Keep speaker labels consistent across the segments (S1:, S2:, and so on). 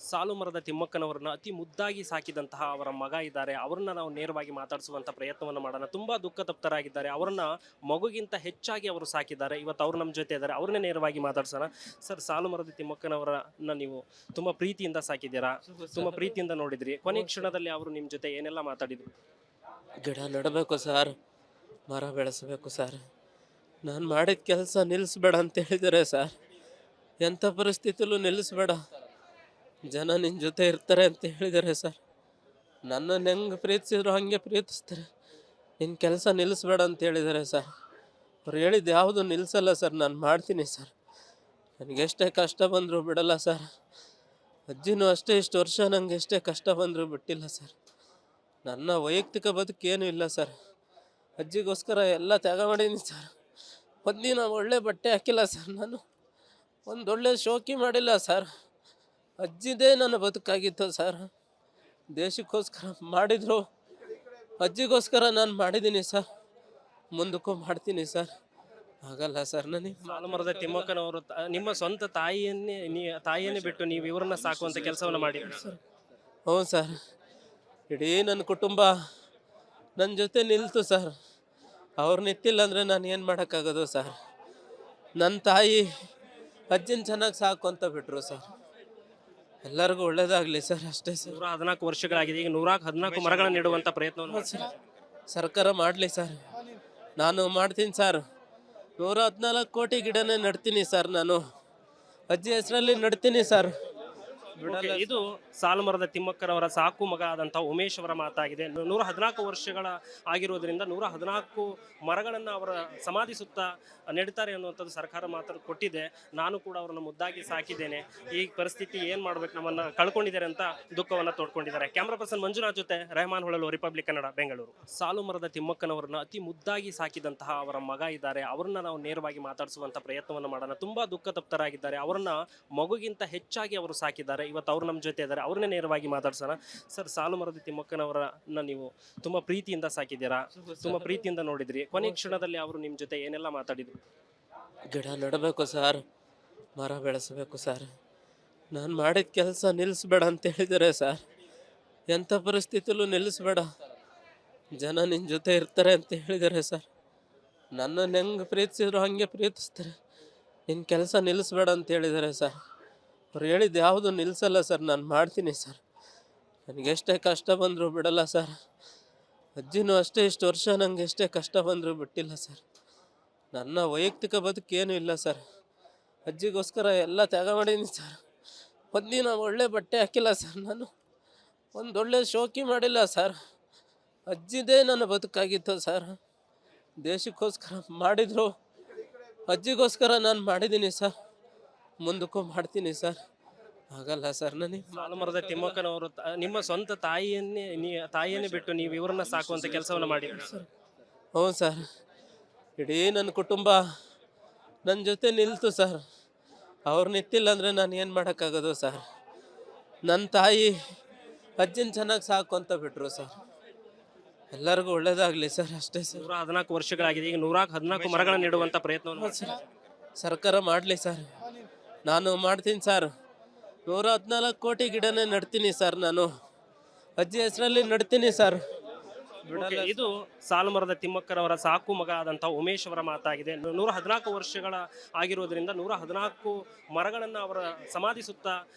S1: ಸಾಲುಮರದ ತಿಮ್ಮಕ್ಕನವರನ್ನ ಅತಿ ಮುದ್ದಾಗಿ ಸಾಕಿದಂತಹ ಅವರ ಮಗ ಇದ್ದಾರೆ. ಅವ್ರನ್ನ ನಾವು ನೇರವಾಗಿ ಮಾತಾಡಿಸುವಂತ ಪ್ರಯತ್ನವನ್ನು ಮಾಡೋಣ. ತುಂಬಾ ದುಃಖ ತಪ್ತರಾಗಿದ್ದಾರೆ. ಅವರನ್ನ ಮಗುಗಿಂತ ಹೆಚ್ಚಾಗಿ ಅವರು ಸಾಕಿದ್ದಾರೆ. ಇವತ್ತು ಅವ್ರು ನಮ್ಮ ಜೊತೆ ಇದ್ದಾರೆ. ಅವ್ರನ್ನೇ ನೇರವಾಗಿ ಮಾತಾಡ್ಸೋಣ. ಸರ್, ಸಾಲುಮರದ ತಿಮ್ಮಕ್ಕನವರನ್ನ ನೀವು ತುಂಬಾ ಪ್ರೀತಿಯಿಂದ ಸಾಕಿದ್ದೀರಾ, ತುಂಬಾ ಪ್ರೀತಿಯಿಂದ ನೋಡಿದ್ರಿ. ಕೊನೆ ಕ್ಷಣದಲ್ಲಿ ಅವರು ನಿಮ್ಮ ಜೊತೆ ಏನೆಲ್ಲ ಮಾತಾಡಿದ್ರು?
S2: ಗಿಡ ನೆಡಬೇಕು ಸರ್, ಮರ ಬೆಳೆಸಬೇಕು ಸರ್, ನಾನು ಮಾಡಿದ ಕೆಲಸ ನಿಲ್ಲಿಸ್ಬೇಡ ಅಂತ ಹೇಳಿದ್ದಾರೆ ಸರ್. ಎಂಥ ಪರಿಸ್ಥಿತಿಲೂ ನಿಲ್ಲಿಸ್ಬೇಡ, ಜನ ನಿನ್ನ ಜೊತೆ ಇರ್ತಾರೆ ಅಂತ ಹೇಳಿದ್ದಾರೆ ಸರ್. ನನ್ನನ್ನು ಹೆಂಗೆ ಪ್ರೀತಿಸಿದ್ರು ಹಾಗೆ ಪ್ರೀತಿಸ್ತಾರೆ, ನಿನ್ನ ಕೆಲಸ ನಿಲ್ಲಿಸ್ಬೇಡ ಅಂತ ಹೇಳಿದ್ದಾರೆ ಸರ್. ಅವ್ರು ಹೇಳಿದ್ದು ಯಾವುದು ನಿಲ್ಲಿಸಲ್ಲ ಸರ್, ನಾನು ಮಾಡ್ತೀನಿ ಸರ್. ನನಗೆಷ್ಟೇ ಕಷ್ಟ ಬಂದರೂ ಬಿಡಲ್ಲ ಸರ್. ಅಜ್ಜಿನೂ ಅಷ್ಟೇ, ಇಷ್ಟು ವರ್ಷ ನನಗೆ ಎಷ್ಟೇ ಕಷ್ಟ ಬಂದರೂ ಬಿಟ್ಟಿಲ್ಲ ಸರ್. ನನ್ನ ವೈಯಕ್ತಿಕ ಬದುಕೇನೂ ಇಲ್ಲ ಸರ್. ಅಜ್ಜಿಗೋಸ್ಕರ ಎಲ್ಲ ತ್ಯಾಗ ಮಾಡೀನಿ ಸರ್. ಒಂದಿನ ಒಳ್ಳೆ ಬಟ್ಟೆ ಹಾಕಿಲ್ಲ ಸರ್, ನಾನು ಒಂದೊಳ್ಳೆ ಶೋಕಿ ಮಾಡಿಲ್ಲ ಸರ್. ಅಜ್ಜಿದೇ ನನ್ನ ಬದುಕಾಗಿತ್ತು ಸರ್. ದೇಶಕ್ಕೋಸ್ಕರ ಮಾಡಿದ್ರು, ಅಜ್ಜಿಗೋಸ್ಕರ ನಾನು ಮಾಡಿದ್ದೀನಿ ಸರ್, ಮುಂದಕ್ಕೂ ಮಾಡ್ತೀನಿ ಸರ್. ಆಗಲ್ಲ ಸರ್ ನನಗೆ.
S1: ಸಾಲುಮರದ ತಿಮ್ಮಕ್ಕನವರು ನಿಮ್ಮ ಸ್ವಂತ ತಾಯಿಯನ್ನೇ ಬಿಟ್ಟು ನೀವು ಇವರನ್ನ ಸಾಕುವಂತ ಕೆಲಸವನ್ನು ಮಾಡಿದ್ರು ಸರ್.
S2: ಹ್ಞೂ ಸರ್, ಇಡೀ ನನ್ನ ಕುಟುಂಬ ನನ್ನ ಜೊತೆ ನಿಲ್ತು ಸರ್. ಅವ್ರು ನಿಂತಿಲ್ಲ ಅಂದರೆ ನಾನು ಏನು ಮಾಡೋಕ್ಕಾಗೋದು ಸರ್. ನನ್ನ ತಾಯಿ ಅಜ್ಜಿನ ಚೆನ್ನಾಗಿ ಸಾಕು ಅಂತ ಬಿಟ್ಟರು ಸರ್. ಎಲ್ಲರಿಗೂ ಒಳ್ಳೇದಾಗಲಿ ಸರ್, ಅಷ್ಟೇ ಸರ್.
S1: 114 ವರ್ಷಗಳಾಗಿದೆ. ಈಗ 114 ಮರಗಳನ್ನು ನೆಡುವಂತ ಪ್ರಯತ್ನವನ್ನು
S2: ಸರ್, ಸರ್ಕಾರ ಮಾಡಲಿ ಸರ್, ನಾನು ಮಾಡ್ತೀನಿ ಸರ್. 114 ಕೋಟಿ ಗಿಡನೇ ನೆಡ್ತೀನಿ ಸರ್, ನಾನು ಅಜ್ಜಿ ಹೆಸರಲ್ಲಿ ನೆಡ್ತೀನಿ ಸರ್.
S1: ಇದು ಸಾಲುಮರದ ತಿಮ್ಮಕ್ಕನವರ ಸಾಕು ಮಗ ಆದಂತಹ ಉಮೇಶ್ ಅವರ ಮಾತಾಗಿದೆ. 114 ವರ್ಷಗಳ ಆಗಿರೋದ್ರಿಂದ 114 ಮರಗಳನ್ನು ಅವರ ಸಮಾಧಿ ಸುತ್ತ ನೆಡ್ತಾರೆ ಅನ್ನುವಂಥದ್ದು ಸರ್ಕಾರ ಮಾತ್ರ ಕೊಟ್ಟಿದೆ. ನಾನು ಕೂಡ ಅವರನ್ನು ಮುದ್ದಾಗಿ ಸಾಕಿದ್ದೇನೆ. ಈ ಪರಿಸ್ಥಿತಿ ಏನು ಮಾಡ್ಬೇಕು, ನಮ್ಮನ್ನು ಕಳ್ಕೊಂಡಿದ್ದಾರೆ ಅಂತ ದುಃಖವನ್ನು ತೋಡ್ಕೊಂಡಿದ್ದಾರೆ. ಕ್ಯಾಮ್ರಾ ಪರ್ಸನ್ ಮಂಜುನಾಥ್ ಜೊತೆ ರೆಹಮಾನ್ ಹೊಳಲು, ರಿಪಬ್ಲಿಕ್ ಕನ್ನಡ, ಬೆಂಗಳೂರು. ಸಾಲುಮರದ ತಿಮ್ಮಕ್ಕನವರನ್ನ ಅತಿ ಮುದ್ದಾಗಿ ಸಾಕಿದಂತಹ ಅವರ ಮಗ ಇದ್ದಾರೆ. ಅವ್ರನ್ನ ನಾವು ನೇರವಾಗಿ ಮಾತಾಡಿಸುವಂತ ಪ್ರಯತ್ನವನ್ನು ಮಾಡೋಣ. ತುಂಬಾ ದುಃಖ ತಪ್ತರಾಗಿದ್ದಾರೆ. ಅವರನ್ನ ಮಗುಗಿಂತ ಹೆಚ್ಚಾಗಿ ಅವರು ಸಾಕಿದ್ದಾರೆ. ಇವತ್ತು ಅವ್ರು ನಮ್ಮ ಜೊತೆ ಇದ್ದಾರೆ. ಅವ್ರನ್ನೇ ನೇರವಾಗಿ ಮಾತಾಡ್ಸೋಣ. ಸರ್, ಸಾಲುಮರದ ತಿಮ್ಮಕ್ಕನವರನ್ನ ನೀವು ತುಂಬಾ ಪ್ರೀತಿಯಿಂದ ಸಾಕಿದ್ದೀರಾ, ತುಂಬಾ ಪ್ರೀತಿಯಿಂದ ನೋಡಿದ್ರಿ. ಕೊನೆ ಕ್ಷಣದಲ್ಲಿ ಅವರು ನಿಮ್ಮ ಜೊತೆ ಏನೆಲ್ಲ ಮಾತಾಡಿದ್ರು?
S2: ಗಿಡ ನೆಡಬೇಕು ಸರ್, ಮರ ಬೆಳೆಸಬೇಕು ಸರ್, ನಾನು ಮಾಡಿದ ಕೆಲಸ ನಿಲ್ಲಿಸ್ಬೇಡ ಅಂತ ಹೇಳಿದ್ದಾರೆ ಸರ್. ಎಂಥ ಪರಿಸ್ಥಿತಿಲೂ ನಿಲ್ಲಿಸ್ಬೇಡ, ಜನ ನಿನ್ನ ಜೊತೆ ಇರ್ತಾರೆ ಅಂತ ಹೇಳಿದ್ದಾರೆ ಸರ್. ನನ್ನನ್ನು ಹೆಂಗೆ ಪ್ರೀತಿಸಿದ್ರು ಹಾಗೆ ಪ್ರೀತಿಸ್ತಾರೆ, ನಿನ್ನ ಕೆಲಸ ನಿಲ್ಲಿಸ್ಬೇಡ ಅಂತ ಹೇಳಿದ್ದಾರೆ ಸರ್. ಅವ್ರು ಹೇಳಿದ್ದು ಯಾವುದು ನಿಲ್ಲಿಸಲ್ಲ ಸರ್, ನಾನು ಮಾಡ್ತೀನಿ ಸರ್. ನನಗೆಷ್ಟೇ ಕಷ್ಟ ಬಂದರೂ ಬಿಡಲ್ಲ ಸರ್. ಅಜ್ಜಿನೂ ಅಷ್ಟೇ, ಇಷ್ಟು ವರ್ಷ ನನಗೆ ಎಷ್ಟೇ ಕಷ್ಟ ಬಂದರೂ ಬಿಟ್ಟಿಲ್ಲ ಸರ್. ನನ್ನ ವೈಯಕ್ತಿಕ ಬದುಕೇನೂ ಇಲ್ಲ ಸರ್. ಅಜ್ಜಿಗೋಸ್ಕರ ಎಲ್ಲ ತ್ಯಾಗ ಮಾಡೀನಿ ಸರ್. ಒಂದಿನ ಒಳ್ಳೆ ಬಟ್ಟೆ ಹಾಕಿಲ್ಲ ಸರ್, ನಾನು ಒಂದೊಳ್ಳೆ ಶೋಕಿ ಮಾಡಿಲ್ಲ ಸರ್. ಅಜ್ಜಿದೇ ನನ್ನ ಬದುಕಾಗಿತ್ತು ಸರ್. ದೇಶಕ್ಕೋಸ್ಕರ ಮಾಡಿದ್ರು, ಅಜ್ಜಿಗೋಸ್ಕರ ನಾನು ಮಾಡಿದ್ದೀನಿ ಸರ್, ಮುಂದಕ್ಕೂ ಮಾಡ್ತೀನಿ ಸರ್. ಆಗಲ್ಲ ಸರ್ ನನಗೆ.
S1: ಸಾಲುಮರದ ತಿಮ್ಮಕ್ಕನವರು ನಿಮ್ಮ ಸ್ವಂತ ತಾಯಿಯನ್ನೇ ಬಿಟ್ಟು ನೀವು ಇವರನ್ನ ಸಾಕುವಂತ ಕೆಲಸವನ್ನು ಮಾಡಿದ್ರು ಸರ್.
S2: ಹ್ಞೂ ಸರ್, ಇಡೀ ನನ್ನ ಕುಟುಂಬ ನನ್ನ ಜೊತೆ ನಿಲ್ತು ಸರ್. ಅವ್ರು ನಿಂತಿಲ್ಲ ಅಂದರೆ ನಾನು ಏನು ಮಾಡೋಕ್ಕಾಗೋದು ಸರ್. ನನ್ನ ತಾಯಿ ಅಜ್ಜಿನ ಚೆನ್ನಾಗಿ ಸಾಕು ಅಂತ ಬಿಟ್ಟರು ಸರ್. ಎಲ್ಲರಿಗೂ ಒಳ್ಳೇದಾಗಲಿ ಸರ್, ಅಷ್ಟೇ ಸರ್.
S1: 114 ವರ್ಷಗಳಾಗಿದೆ. ಈಗ 114 ಮರಗಳನ್ನು ನೆಡುವಂತ ಪ್ರಯತ್ನವನ್ನು
S2: ಸರ್ಕಾರ ಮಾಡಲಿ ಸರ್, ನಾನು ಮಾಡ್ತೀನಿ ಸರ್. 114 ಕೋಟಿ ಗಿಡನೇ ನೆಡ್ತೀನಿ ಸರ್, ನಾನು ಅಜ್ಜಿ ಹೆಸರಲ್ಲಿ ನೆಡ್ತೀನಿ ಸರ್.
S1: ಇದು ಸಾಲುಮರದ ತಿಮ್ಮಕ್ಕನವರ ಸಾಕು ಮಗ ಆದಂತಹ ಉಮೇಶ್ ಅವರ ಮಾತಾಗಿದೆ. 114 ವರ್ಷಗಳ ಆಗಿರೋದ್ರಿಂದ 114 ಮರಗಳನ್ನು ಅವರ ಸಮಾಧಿ ಸುತ್ತ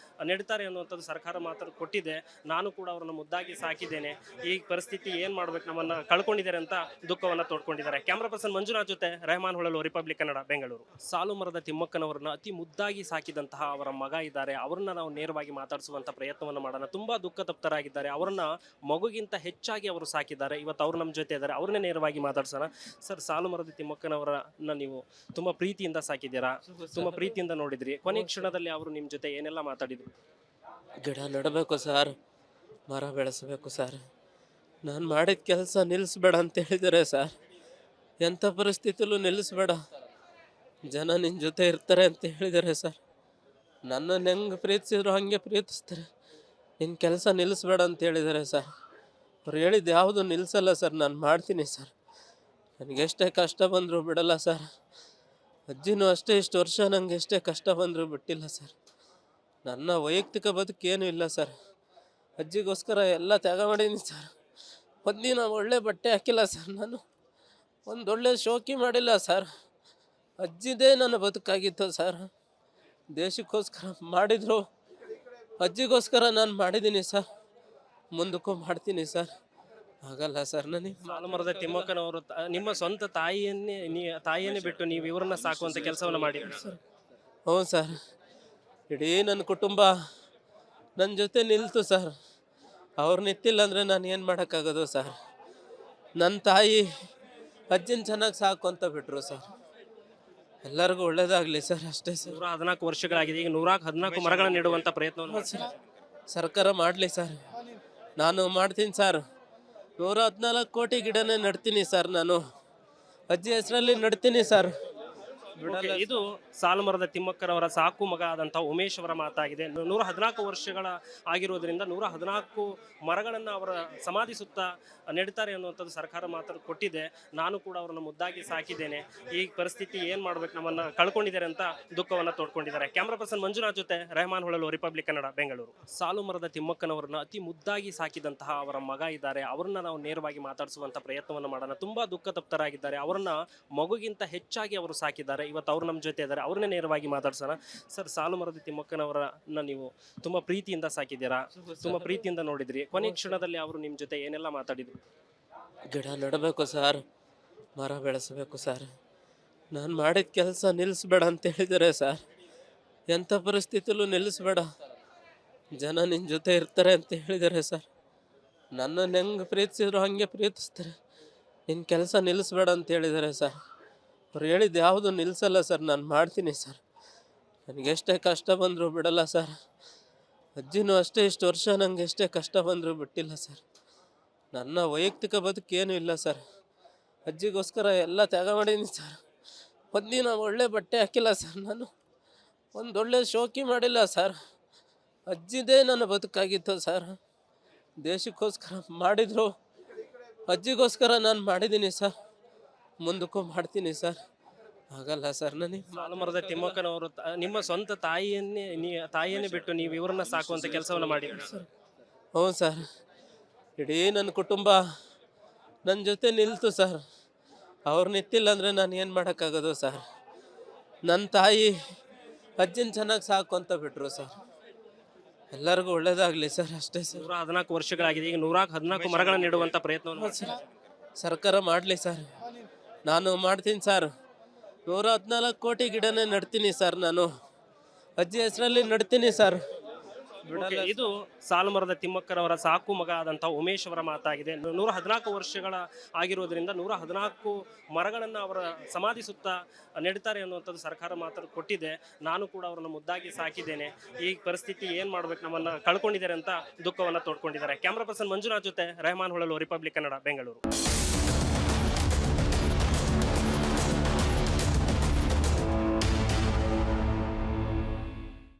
S1: ನೆಡ್ತಾರೆ ಅನ್ನುವಂಥದ್ದು ಸರ್ಕಾರ ಮಾತ್ರ ಕೊಟ್ಟಿದೆ. ನಾನು ಕೂಡ ಅವರನ್ನು ಮುದ್ದಾಗಿ ಸಾಕಿದ್ದೇನೆ. ಈ ಪರಿಸ್ಥಿತಿ ಏನು ಮಾಡ್ಬೇಕು, ನಮ್ಮನ್ನು ಕಳ್ಕೊಂಡಿದ್ದಾರೆ ಅಂತ ದುಃಖವನ್ನು ತೋಡ್ಕೊಂಡಿದ್ದಾರೆ. ಕ್ಯಾಮ್ರಾ ಪರ್ಸನ್ ಮಂಜುನಾಥ್ ಜೊತೆ ರೆಹಮಾನ್ ಹೊಳಲು, ರಿಪಬ್ಲಿಕ್ ಕನ್ನಡ, ಬೆಂಗಳೂರು. ಸಾಲುಮರದ ತಿಮ್ಮಕ್ಕನವರನ್ನ ಅತಿ ಮುದ್ದಾಗಿ ಸಾಕಿದಂತಹ ಅವರ ಮಗ ಇದ್ದಾರೆ. ಅವ್ರನ್ನ ನಾವು ನೇರವಾಗಿ ಮಾತಾಡಿಸುವಂತ ಪ್ರಯತ್ನವನ್ನು ಮಾಡೋಣ. ತುಂಬಾ ದುಃಖ ತಪ್ತರಾಗಿದ್ದಾರೆ. ಅವರನ್ನ ಮಗುಗಿಂತ ಹೆಚ್ಚಾಗಿ ಅವರು ಸಾಕಿದ್ದಾರೆ. ಇವತ್ತು ಅವ್ರು ನಮ್ಮ ಜೊತೆ ಇದ್ದಾರೆ. ಅವ್ರನ್ನೇ ನೇರವಾಗಿ ಮಾತಾಡ್ಸೋಣ. ಸರ್, ಸಾಲುಮರದ ತಿಮ್ಮಕ್ಕನವರನ್ನ ನೀವು ತುಂಬಾ ಪ್ರೀತಿಯಿಂದ ಸಾಕಿದ್ದೀರಾ, ತುಂಬಾ ಪ್ರೀತಿಯಿಂದ ನೋಡಿದ್ರಿ. ಕೊನೆ ಕ್ಷಣದಲ್ಲಿ ಅವರು ನಿಮ್ಮ ಜೊತೆ ಏನೆಲ್ಲ ಮಾತಾಡಿದ್ರು?
S2: ಗಿಡ ನೆಡಬೇಕು ಸರ್, ಮರ ಬೆಳೆಸಬೇಕು ಸರ್, ನಾನು ಮಾಡಿದ ಕೆಲಸ ನಿಲ್ಲಿಸ್ಬೇಡ ಅಂತ ಹೇಳಿದ್ದಾರೆ ಸರ್. ಎಂಥ ಪರಿಸ್ಥಿತಿಲೂ ನಿಲ್ಲಿಸ್ಬೇಡ, ಜನ ನಿನ್ನ ಜೊತೆ ಇರ್ತಾರೆ ಅಂತ ಹೇಳಿದ್ದಾರೆ ಸರ್. ನನ್ನನ್ನು ಹೆಂಗೆ ಪ್ರೀತಿಸಿದ್ರು ಹಾಗೆ ಪ್ರೀತಿಸ್ತಾರೆ, ನಿನ್ನ ಕೆಲಸ ನಿಲ್ಲಿಸ್ಬೇಡ ಅಂತ ಹೇಳಿದ್ದಾರೆ ಸರ್. ಅವ್ರು ಹೇಳಿದ್ದು ಯಾವುದು ನಿಲ್ಲಿಸಲ್ಲ ಸರ್, ನಾನು ಮಾಡ್ತೀನಿ ಸರ್. ನನಗೆಷ್ಟೇ ಕಷ್ಟ ಬಂದರೂ ಬಿಡಲ್ಲ ಸರ್. ಅಜ್ಜಿನೂ ಅಷ್ಟೇ, ಇಷ್ಟು ವರ್ಷ ನನಗೆ ಎಷ್ಟೇ ಕಷ್ಟ ಬಂದರೂ ಬಿಟ್ಟಿಲ್ಲ ಸರ್. ನನ್ನ ವೈಯಕ್ತಿಕ ಬದುಕೇನು ಇಲ್ಲ ಸರ್. ಅಜ್ಜಿಗೋಸ್ಕರ ಎಲ್ಲ ತ್ಯಾಗ ಮಾಡೀನಿ ಸರ್. ಒಂದಿನ ಒಳ್ಳೆ ಬಟ್ಟೆ ಹಾಕಿಲ್ಲ ಸರ್, ನಾನು ಒಂದೊಳ್ಳೆ ಶೋಕಿ ಮಾಡಿಲ್ಲ ಸರ್. ಅಜ್ಜಿದೇ ನನ್ನ ಬದುಕಾಗಿತ್ತು ಸರ್. ದೇಶಕ್ಕೋಸ್ಕರ ಮಾಡಿದ್ರು, ಅಜ್ಜಿಗೋಸ್ಕರ ನಾನು ಮಾಡಿದ್ದೀನಿ ಸರ್, ಮುಂದಕ್ಕೂ ಮಾಡ್ತೀನಿ ಸರ್. ಆಗಲ್ಲ ಸರ್ ನನಗೆ.
S1: ಸಾಲುಮರದ ತಿಮ್ಮಕ್ಕನವರು ನಿಮ್ಮ ಸ್ವಂತ ತಾಯಿಯನ್ನೇ ಬಿಟ್ಟು ನೀವು ಇವರನ್ನ ಸಾಕುವಂತ ಕೆಲಸವನ್ನ ಮಾಡಿದ್ರು ಸರ್.
S2: ಹ್ಞೂ ಸರ್, ಇಡೀ ನನ್ನ ಕುಟುಂಬ ನನ್ನ ಜೊತೆ ನಿಲ್ತು ಸರ್. ಅವ್ರು ನಿಂತಿಲ್ಲ ಅಂದರೆ ನಾನು ಏನು ಮಾಡೋಕ್ಕಾಗೋದು ಸರ್. ನನ್ನ ತಾಯಿ ಅಜ್ಜಿನ ಚೆನ್ನಾಗಿ ಸಾಕು ಅಂತ ಬಿಟ್ಟರು ಸರ್. ಎಲ್ಲರಿಗೂ ಒಳ್ಳೇದಾಗಲಿ ಸರ್, ಅಷ್ಟೇ ಸರ್.
S1: 114 ವರ್ಷಗಳಾಗಿದೆ. ಈಗ 114 ಮರಗಳನ್ನು ನೆಡುವಂತ ಪ್ರಯತ್ನವನ್ನು ಮಾಡ್ತಾರೆ.
S2: ಸರ್ಕಾರ ಮಾಡಲಿ ಸರ್, ನಾನು ಮಾಡ್ತೀನಿ ಸರ್. 114 ಕೋಟಿ ಗಿಡನೇ ನಡ್ತೀನಿ ಸರ್, ನಾನು ಅಜ್ಜಿ ಹೆಸರಲ್ಲಿ ನಡ್ತೀನಿ ಸರ್.
S1: ಇದು ಸಾಲುಮರದ ತಿಮ್ಮಕ್ಕನವರ ಸಾಕು ಮಗ ಆದಂತಹ ಉಮೇಶ್ ಅವರ ಮಾತಾಗಿದೆ. 114 ವರ್ಷಗಳ ಆಗಿರೋದ್ರಿಂದ 114 ಮರಗಳನ್ನ ಅವರ ಸಮಾಧಿ ಸುತ್ತ ನೆಡ್ತಾರೆ ಅನ್ನುವಂಥದ್ದು ಸರ್ಕಾರ ಮಾತ್ರ ಕೊಟ್ಟಿದೆ. ನಾನು ಕೂಡ ಅವರನ್ನು ಮುದ್ದಾಗಿ ಸಾಕಿದ್ದೇನೆ. ಈ ಪರಿಸ್ಥಿತಿ ಏನ್ ಮಾಡ್ಬೇಕು, ನಮ್ಮನ್ನ ಕಳ್ಕೊಂಡಿದ್ದಾರೆ ಅಂತ ದುಃಖವನ್ನ ತೋಡ್ಕೊಂಡಿದ್ದಾರೆ. ಕ್ಯಾಮ್ರಾ ಪರ್ಸನ್ ಮಂಜುನಾಥ್ ಜೊತೆ ರೆಹಮಾನ್ ಹೊಳಲು, ರಿಪಬ್ಲಿಕ್ ಕನ್ನಡ, ಬೆಂಗಳೂರು. ಸಾಲುಮರದ ತಿಮ್ಮಕ್ಕನವರನ್ನ ಅತಿ ಮುದ್ದಾಗಿ ಸಾಕಿದಂತಹ ಅವರ ಮಗ ಇದ್ದಾರೆ. ಅವರನ್ನ ನಾವು ನೇರವಾಗಿ ಮಾತಾಡಿಸುವಂತ ಪ್ರಯತ್ನವನ್ನು ಮಾಡೋಣ. ತುಂಬಾ ದುಃಖ ತಪ್ತರಾಗಿದ್ದಾರೆ. ಅವರನ್ನ ಮಗುಗಿಂತ ಹೆಚ್ಚಾಗಿ ಅವರು ಸಾಕಿದ್ದಾರೆ. ಇವತ್ತು ಅವ್ರು ನಮ್ಮ ಜೊತೆ ಇದ್ದಾರೆ, ಅವ್ರನ್ನೇ ನೇರವಾಗಿ ಮಾತಾಡ್ಸೋಣ. ಸರ್, ಸಾಲುಮರದ ತಿಮ್ಮಕ್ಕನವರನ್ನ ನೀವು ತುಂಬಾ ಪ್ರೀತಿಯಿಂದ ಸಾಕಿದ್ದೀರಾ, ತುಂಬಾ ಪ್ರೀತಿಯಿಂದ ನೋಡಿದ್ರಿ. ಕೊನೆ ಕ್ಷಣದಲ್ಲಿ ಅವರು ನಿಮ್ಮ ಜೊತೆ ಏನೆಲ್ಲ ಮಾತಾಡಿದ್ರು?
S2: ಗಿಡ ನೆಡಬೇಕು ಸರ್, ಮರ ಬೆಳೆಸಬೇಕು ಸರ್, ನಾನು ಮಾಡಿದ ಕೆಲಸ ನಿಲ್ಲಿಸ್ಬೇಡ ಅಂತ ಹೇಳಿದ್ದಾರೆ ಸರ್. ಎಂಥ ಪರಿಸ್ಥಿತಿಲೂ ನಿಲ್ಲಿಸ್ಬೇಡ, ಜನ ನಿನ್ನ ಜೊತೆ ಇರ್ತಾರೆ ಅಂತ ಹೇಳಿದ್ದಾರೆ ಸರ್. ನನ್ನನ್ನು ಹೆಂಗೆ ಪ್ರೀತಿಸಿದ್ರು ಹಾಗೆ ಪ್ರೀತಿಸ್ತಾರೆ. ನಿನ್ನ ಕೆಲಸ ನಿಲ್ಲಿಸ್ಬೇಡ ಅಂತ ಹೇಳಿದ್ದಾರೆ ಸರ್. ಅವ್ರು ಹೇಳಿದ್ದು ಯಾವುದು ನಿಲ್ಲಿಸಲ್ಲ ಸರ್, ನಾನು ಮಾಡ್ತೀನಿ ಸರ್. ನನಗೆಷ್ಟೇ ಕಷ್ಟ ಬಂದರೂ ಬಿಡಲ್ಲ ಸರ್. ಅಜ್ಜಿನೂ ಅಷ್ಟೇ, ಇಷ್ಟು ವರ್ಷ ನನಗೆ ಎಷ್ಟೇ ಕಷ್ಟ ಬಂದರೂ ಬಿಟ್ಟಿಲ್ಲ ಸರ್. ನನ್ನ ವೈಯಕ್ತಿಕ ಬದುಕೇನು ಇಲ್ಲ ಸರ್. ಅಜ್ಜಿಗೋಸ್ಕರ ಎಲ್ಲ ತ್ಯಾಗ ಮಾಡೀನಿ ಸರ್. ಒಂದಿನ ಒಳ್ಳೆ ಬಟ್ಟೆ ಹಾಕಿಲ್ಲ ಸರ್, ನಾನು ಒಂದೊಳ್ಳೆ ಶೋಕಿ ಮಾಡಿಲ್ಲ ಸರ್. ಅಜ್ಜಿದೇ ನನ್ನ ಬದುಕಾಗಿತ್ತು ಸರ್. ದೇಶಕ್ಕೋಸ್ಕರ ಮಾಡಿದ್ರು, ಅಜ್ಜಿಗೋಸ್ಕರ ನಾನು ಮಾಡಿದ್ದೀನಿ ಸರ್, ಮುಂದಕ್ಕೂ ಮಾಡ್ತೀನಿ ಸರ್. ಆಗಲ್ಲ ಸರ್ ನನಗೆ.
S1: ಸಾಲುಮರದ ತಿಮ್ಮಕ್ಕನವರು ನಿಮ್ಮ ಸ್ವಂತ ತಾಯಿಯನ್ನೇ ಬಿಟ್ಟು ನೀವು ಇವರನ್ನ ಸಾಕುವಂತ ಕೆಲಸವನ್ನ ಮಾಡಿದ್ರು ಸರ್.
S2: ಹ್ಞೂ ಸರ್, ಇಡೀ ನನ್ನ ಕುಟುಂಬ ನನ್ನ ಜೊತೆ ನಿಲ್ತು ಸರ್. ಅವ್ರು ನಿಂತಿಲ್ಲ ಅಂದರೆ ನಾನು ಏನು ಮಾಡೋಕ್ಕಾಗೋದು ಸರ್. ನನ್ನ ತಾಯಿ ಅಜ್ಜಿನ ಚೆನ್ನಾಗಿ ಸಾಕು ಅಂತ ಬಿಟ್ಟರು ಸರ್. ಎಲ್ಲರಿಗೂ ಒಳ್ಳೇದಾಗಲಿ ಸರ್, ಅಷ್ಟೇ ಸರ್.
S1: 114 ವರ್ಷಗಳಾಗಿದೆ. ಈಗ 114 ಮರಗಳನ್ನು ನೆಡುವಂತ ಪ್ರಯತ್ನವನ್ನು ಮಾಡ್ತಾರೆ.
S2: ಸರ್ಕಾರ ಮಾಡಲಿ ಸರ್, ನಾನು ಮಾಡ್ತೀನಿ ಸರ್. 114 ಕೋಟಿ ಗಿಡನೇ ನಡ್ತೀನಿ ಸರ್, ನಾನು ಅಜ್ಜಿ ಹೆಸರಲ್ಲಿ ನಡ್ತೀನಿ ಸರ್.
S1: ಇದು ಸಾಲುಮರದ ತಿಮ್ಮಕ್ಕನವರ ಸಾಕು ಮಗ ಆದಂತಹ ಉಮೇಶ್ ಅವರ ಮಾತಾಗಿದೆ. 114 ವರ್ಷಗಳ ಆಗಿರೋದ್ರಿಂದ 114 ಮರಗಳನ್ನ ಅವರ ಸಮಾಧಿ ಸುತ್ತ ನೆಡ್ತಾರೆ ಅನ್ನುವಂಥದ್ದು ಸರ್ಕಾರ ಮಾತ್ರ ಕೊಟ್ಟಿದೆ. ನಾನು ಕೂಡ ಅವರನ್ನು ಮುದ್ದಾಗಿ ಸಾಕಿದ್ದೇನೆ. ಈ ಪರಿಸ್ಥಿತಿ ಏನ್ ಮಾಡ್ಬೇಕು, ನಮ್ಮನ್ನ ಕಳ್ಕೊಂಡಿದ್ದಾರೆ ಅಂತ ದುಃಖವನ್ನ ತೋಡ್ಕೊಂಡಿದ್ದಾರೆ. ಕ್ಯಾಮ್ರಾ ಪರ್ಸನ್ ಮಂಜುನಾಥ್ ಜೊತೆ ರೆಹಮಾನ್ ಹೊಳಲು, ರಿಪಬ್ಲಿಕ್ ಕನ್ನಡ, ಬೆಂಗಳೂರು.